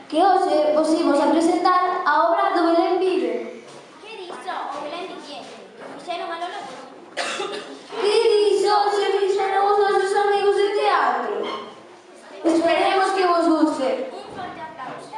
que hoxe vos imos a presentar a obra do Belén Vive. Que diso? O Belén Viviente. Fixeron a Lola por Que diso? Se fixeron os nosos amigos de teatro. Esperemos que vos guste. un forte aplauso.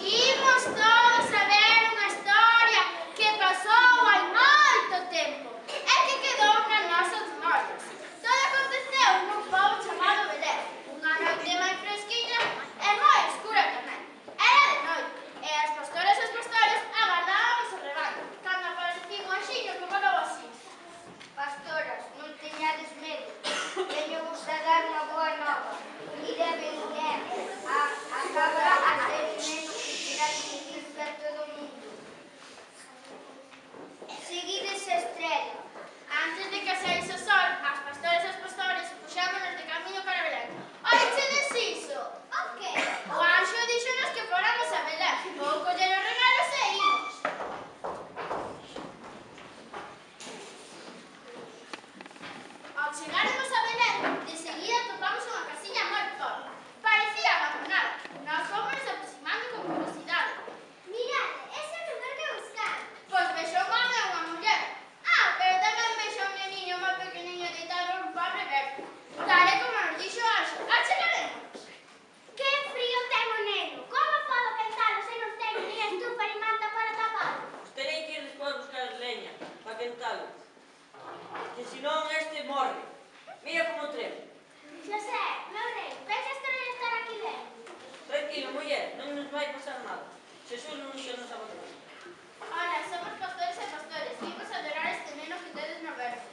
Imos todos a ver unha historia que pasou hai moito tempo e que quedou nas nosas memorias. Todo aconteceu nun pobo chamado Belén, unha noite moi fresquiña e moi escura tamén. Era de noite e as pastoras e os pastores agardábamos o rebaño cando aparecía un anxiño que falou así: Pastoras, non teñades medo, teño vos a dar unha boa nova. Ide a Belén, a cabra a ser neno que será difícil para todo o mundo. Seguides a estrela. Antes de que saíse o sol, as pastoras e os pastores puxámonos de camiño para Belén. Oichedes iso? O que? O anxo díxonos que fóramos a Belén. Vou coller os regalos e imos. Ao chegarmos a Belén, de seguida topamos unha casiña moi pobre. Parecía abandonada. Nós fomos aproximando con curiosidade. Mirade, ese é o lugar que buscar. Pois vexo un home e unha muller. Pero tamén vexo un neniño moi pequeniño deitado nun pobre berzo. Tal e como nos dixo o anxo. Achegarémonos. Que frío ten o neno. Como podo quentalo se non teño nin estufa nin manta para tapalo? Terei que ir despois buscar leña para quentalo, que senón este morre. Mira como treme. Xosé, meu rei, pensas que non estar aquí dentro? Tranquilo, muller, non nos vai pasar nada. Jesús non se nos abandona. Hola, somos pastores e pastores. Vimos a adorar este neno que tedes no berce.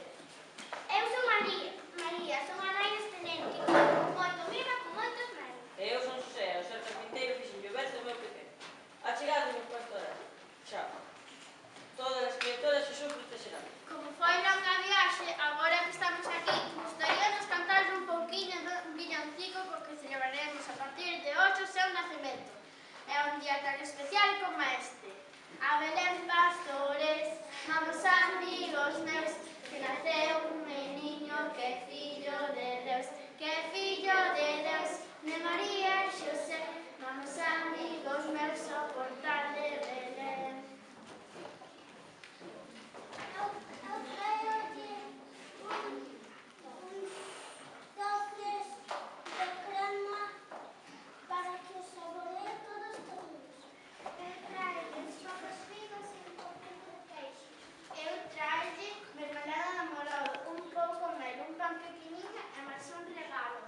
Eu son María. María, son a nai deste neno que vive con moito mimo e con moitos medos. E eu son José, o ser carpinteiro fixenlle o berce moi pequeno. Achegademos, pastoras. Xa. Todas as criaturas Jesús protexerá. Como foi longa viaxe, agora que estamos aquí, gustaríanos cantar un pouquiño dun villancico co que celebraremos a partir de 8 o seu nacemento. É un día tan especial como este. A Belén, pastores, vamos amigos meus, que naceu un meniño que é fillo de Deus, que é fillo de Deus, de María e Xosé. Vamos amigos meus ao portal de Belén. Toques de crema para que os saboreen todos todos. Eu traio pocos figos e un pouquinho de queijo. Eu traio mermelada de amorodo, un pouco mel, un pan pequeniño e máis un regalo.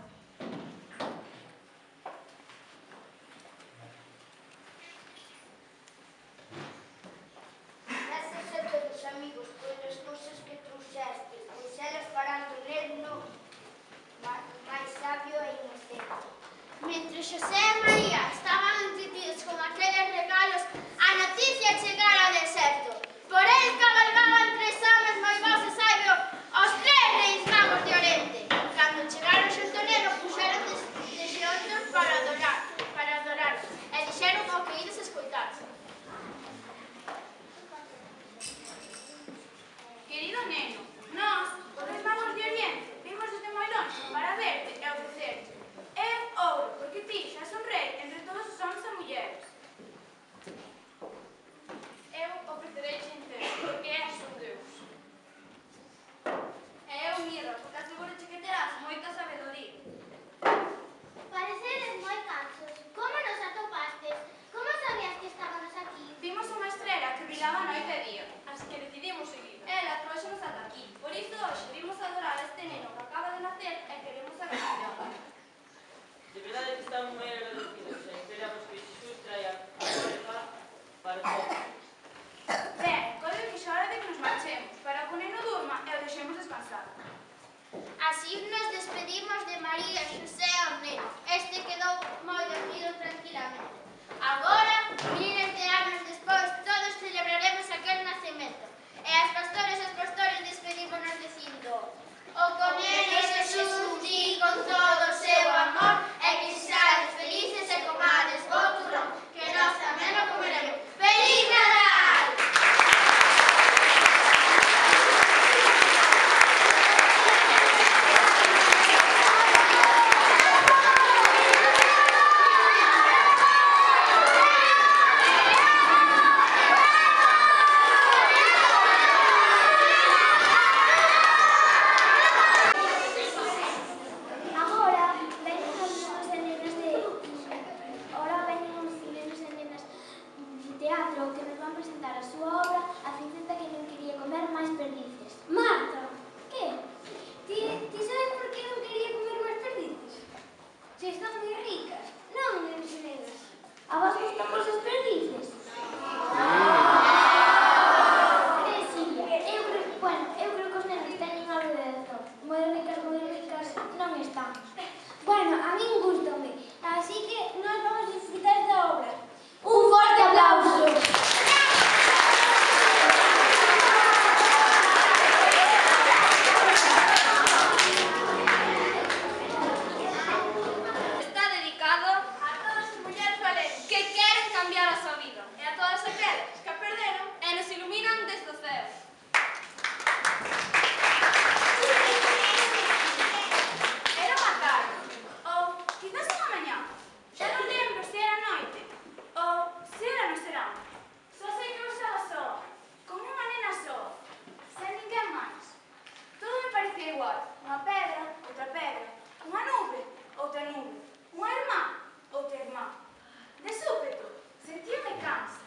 teatro que nos van presentar a súa obra A cinceta que non quería comer máis perdices. Marta, Que? ti sabes por que non quería comer máis perdices? Se están moi ricas, non me enseñas. A vos gustan cosas perdices? Silvia, eu creo que os nenos teñen algo de razón. Moi ricas non están. Bueno, a min gústame, así que nós vamos disfrutar da obra. Un forte aplauso. Está dedicado a todas as mulleres valentes que queren cambiar a súa vida e a todas aquelas que a perderon e nos iluminan desde o ceo. Era unha tarde, ou quizás unha mañá. Xa non lembro se era noite ou se era no serán. Só sei que eu estaba soa, con unha nena soa, sen ninguén máis. Todo me parecía igual. Unha pedra, outra pedra, unha nube, outra nube, unha irmá, outra irmá. De súpeto, sentíame cansa.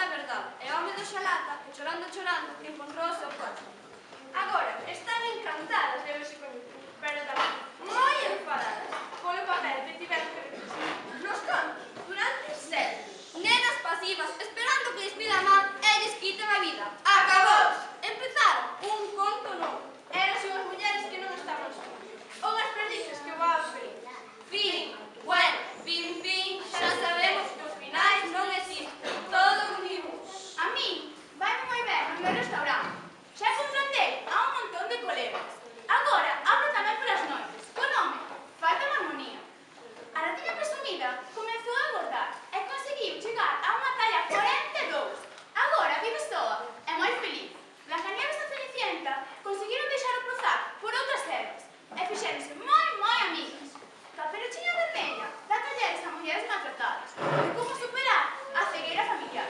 a verdade. E o home do Xalata, chorando, encontrou o seu coche. Agora, están encantadas de verse coñecido, pero tamén moi enfadadas polo papel que tiveron que representar nos contos durante séculos. Nenas pasivas, esperando que lles pida a man e lles quiten a vida. Acabous! Empezaron un conto novo. Eran unhas mulleres que non estaban solas. Unhas perdices que voaban feliz. Fin. Bueno, fin, xa sabemos que os finais non existen. Todo un dibujo. A mí, vai moi ben no meu restaurante. Xa contratei a un montón de colegas. Agora, abro tamén polas noites, co nome Falta de Armonía. A ratiña presumida comezou a engordar e conseguiu chegar a unha talla 42. Agora vive soa e moi feliz. Blancanieves e Cenicienta conseguiron deixar o cruzar por outras selvas e fixéronse moi amigas. Caperuchiña Vermella dá talleres a mulleres maltratadas de como superar a cegueira familiar.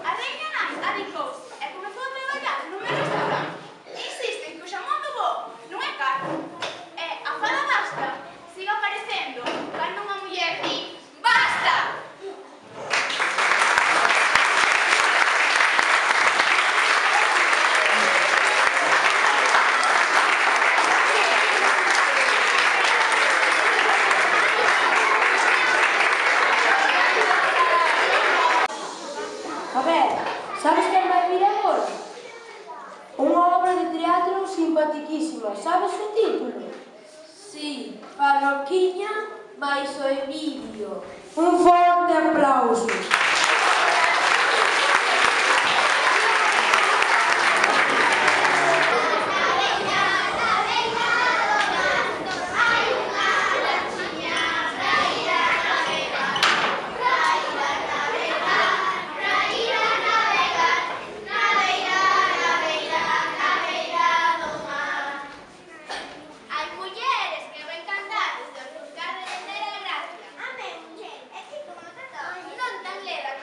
A Reina Nai adicouse e comezou a traballar no meu restaurante. Insisten que o xamón do bo non é caro. E a fada basta sigue aparecendo cando unha muller di basta! A ver, sabes quen vai vir agora? Unha obra de teatro simpatiquísima. Sabes o título? Sí, Parroquiña máis o Emilio. Un forte aplauso. Hai mulleres que ven cantar desde os buscar de vender a gracia. Amén, muller, é que como trata Non tan leda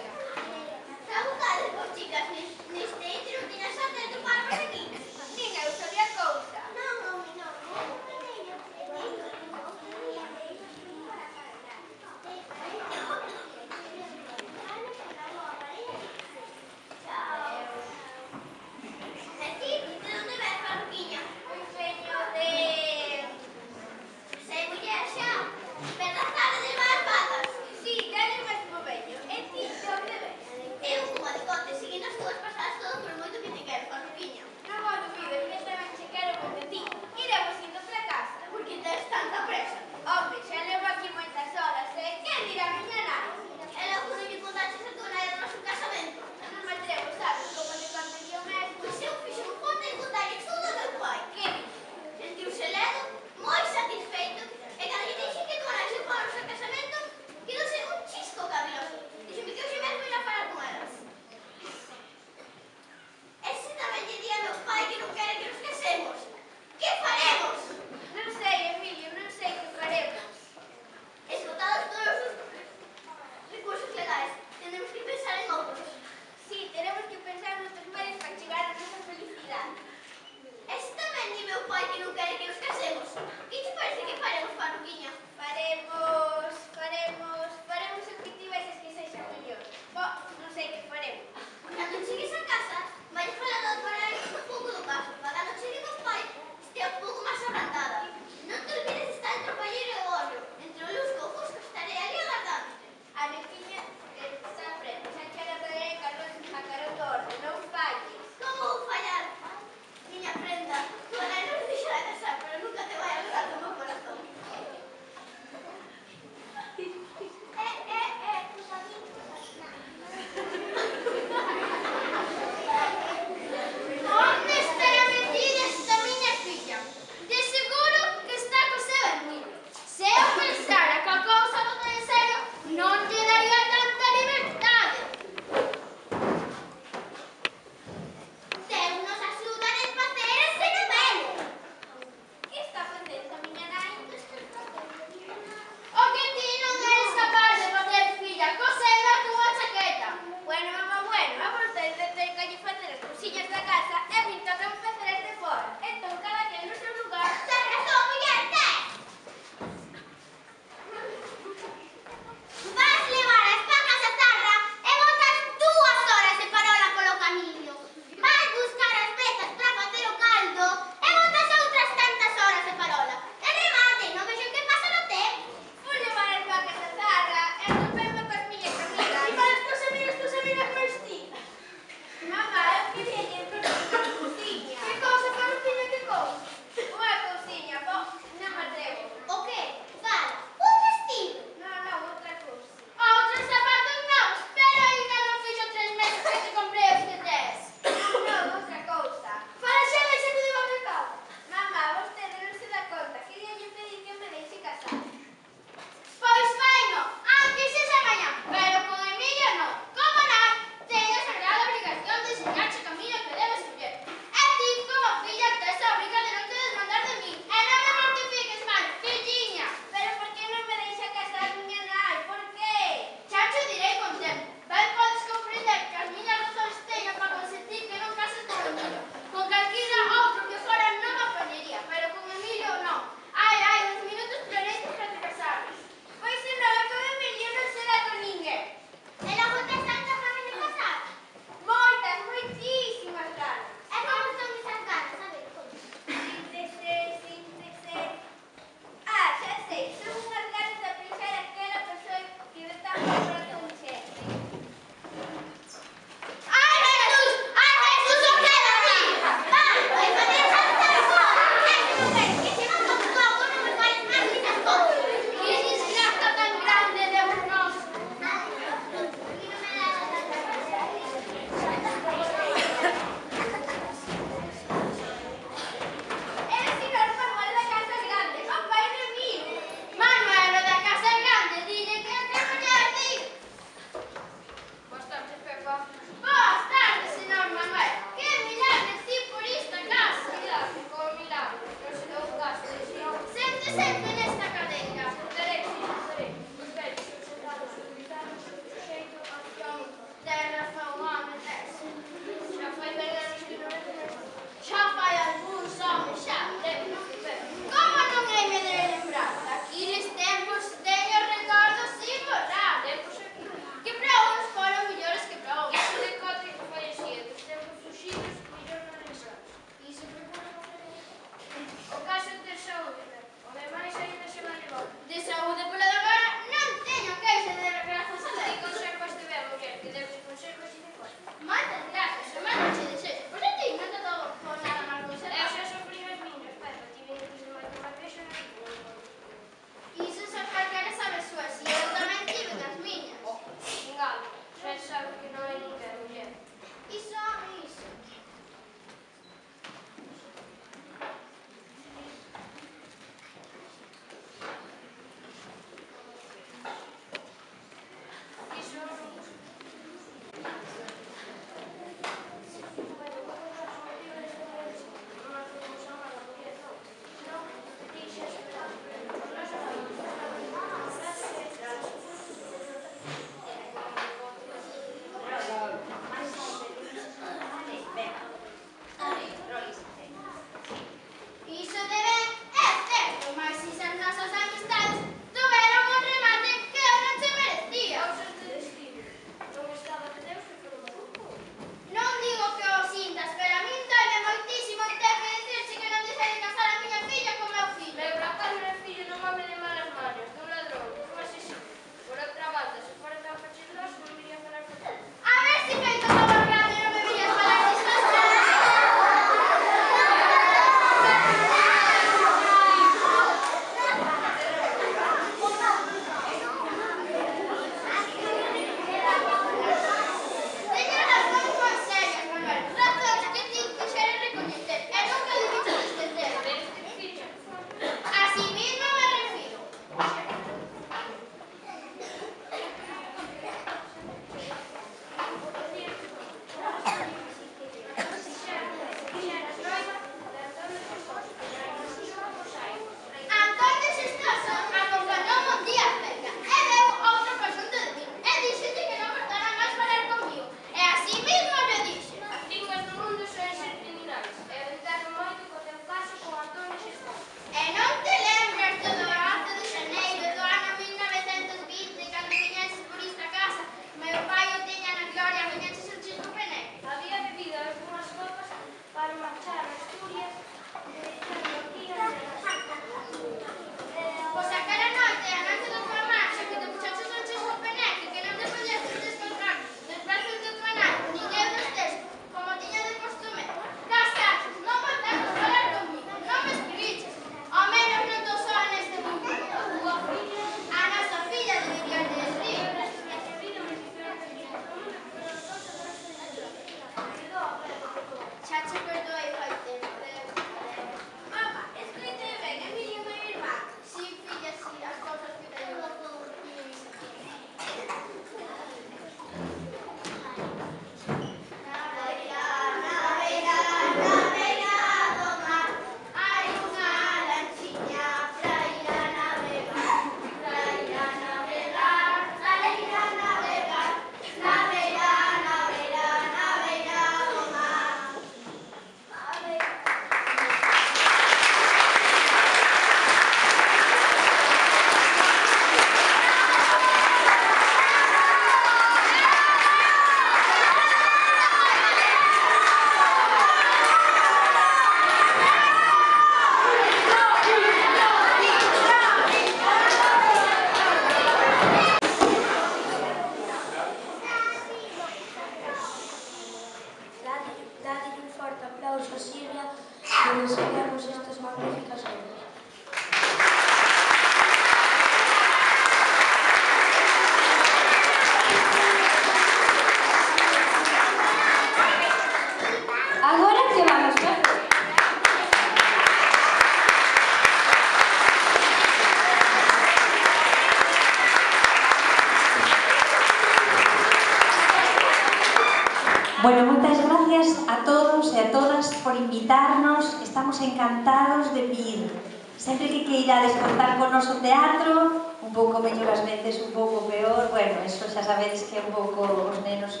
Bueno, moitas gracias a todos e a todas por invitarnos. Estamos encantados de vir. Sempre que queirades contar con noso teatro, un pouco mellor as veces, un pouco peor, bueno, eso xa sabedes que é un pouco os nenos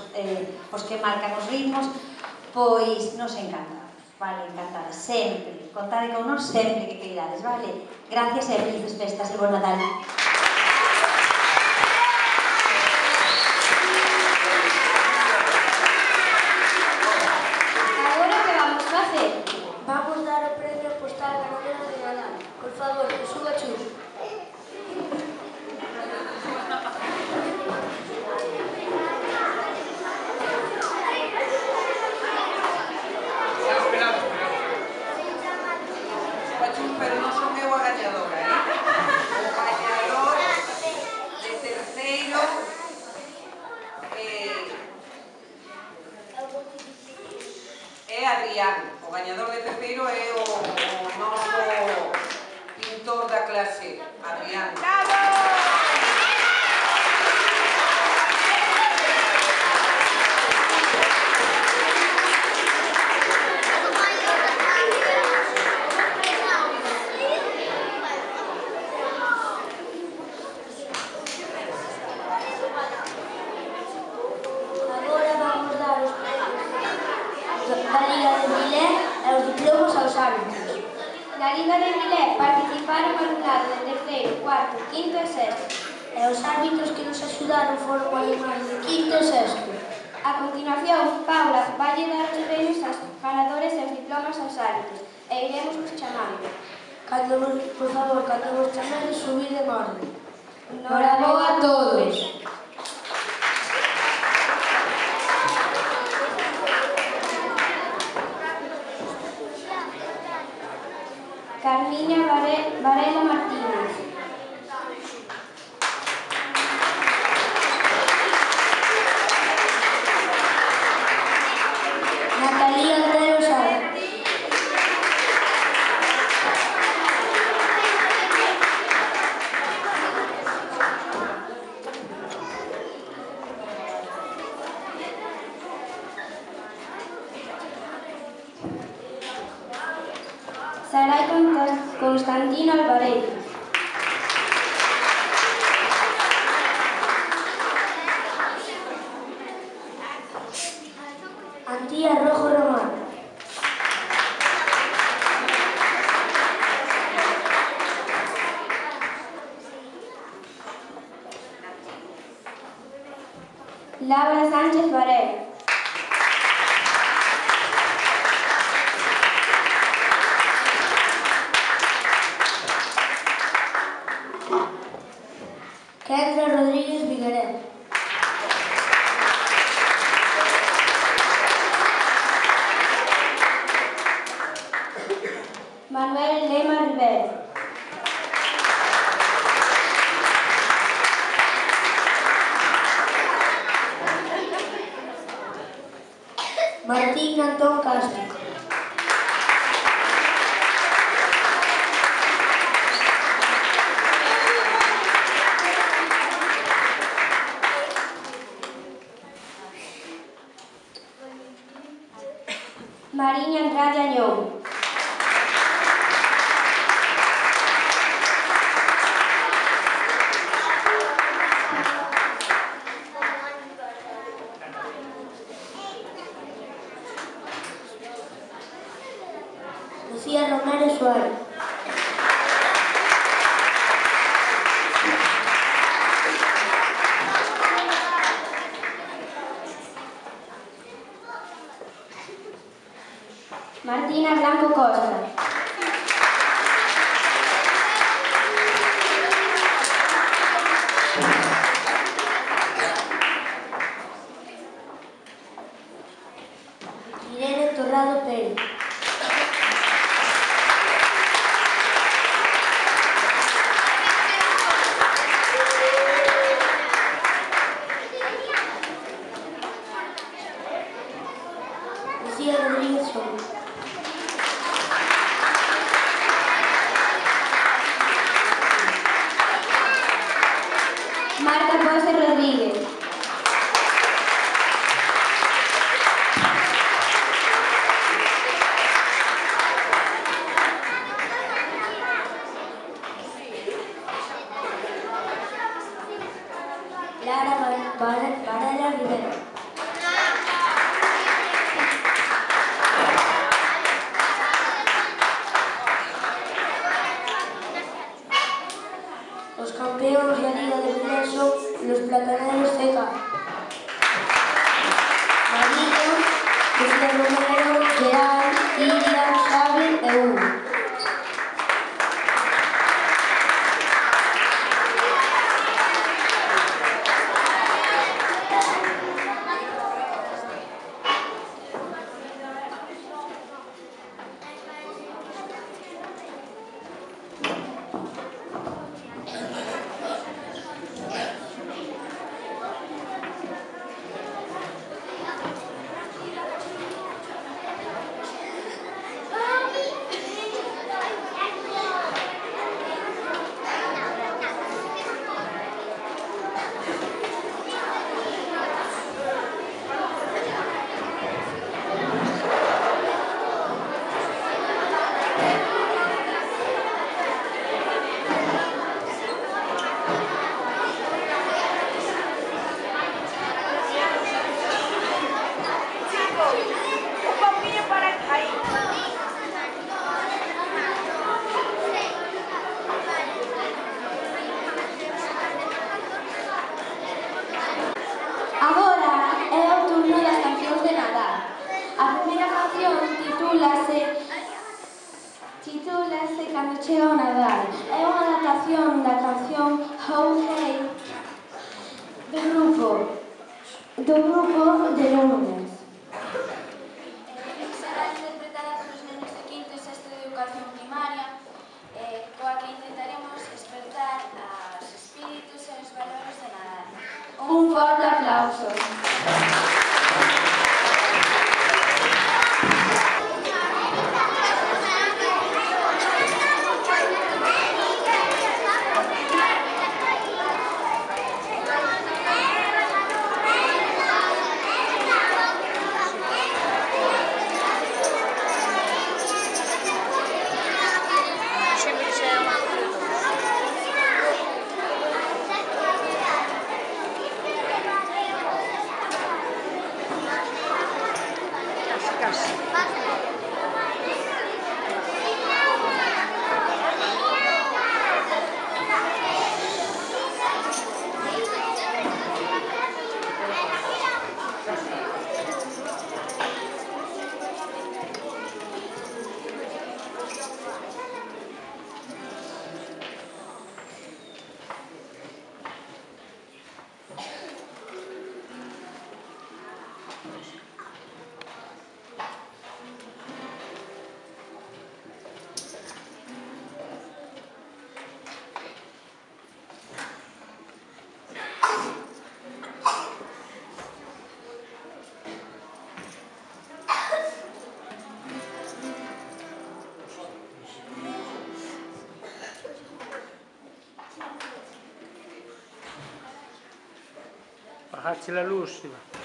os que marcan os ritmos, pois nos encantamos, vale, encantadas, sempre. Contade con nos sempre que queirades, vale? Gracias e felices festas e bon Nadal. Vamos dar o premio postal ganadero de Nadal. Por favor, que suba Chu. Pero non son eu a gañadora, O gañador de terceiro é Adrián. O gañador de terceiro é o noso pintor da clase, Adrián. ¡Bravo! Na Liga de Milé participaron alumnado de terceiro, cuarto, quinto e sexto. E os árbitros que nos axudaron foron alumnos de quinto e sexto. A continuación, Paula vai dar os premios aos ganadores e os diplomas aos árbitros. E iremos vos chamando. Por favor, cando vos chamades, subid en orden. Bravo a todos! Carmiña Varela Martínez. Natalia Andreu Sara. Sarai Constantino Alvarez. Antía Rojo Román. Laura Sánchez Varela. Kendra Rodríguez Vigueret. Manuel Lema Rivera. Martín Antón Castro. Mariña Andrade Añón. Lucía Romero Suárez. Martina Blanco Costa. Irene Torrado Pérez. Lucía Rodríguez Sol. Marta Ponce Rodríguez. Lara Varela Rivera. Os campeóns da Liga de Belén son los Plataneros CK. Marino, José Romero, Gerard, Iria, Xavi e Hugo. Agora é o turno das cancións de Nadal. A primeira canción titúlase Cando chega o Nadal. É unha adaptación da canción How Hey do grupo de Lunes. Será interpretada polos nenos de quinto e sexto de educación primaria, coa que intentaremos despertar os espíritus e os valores de Nadal. Un forte aplauso. Bajarse la luz, Iván.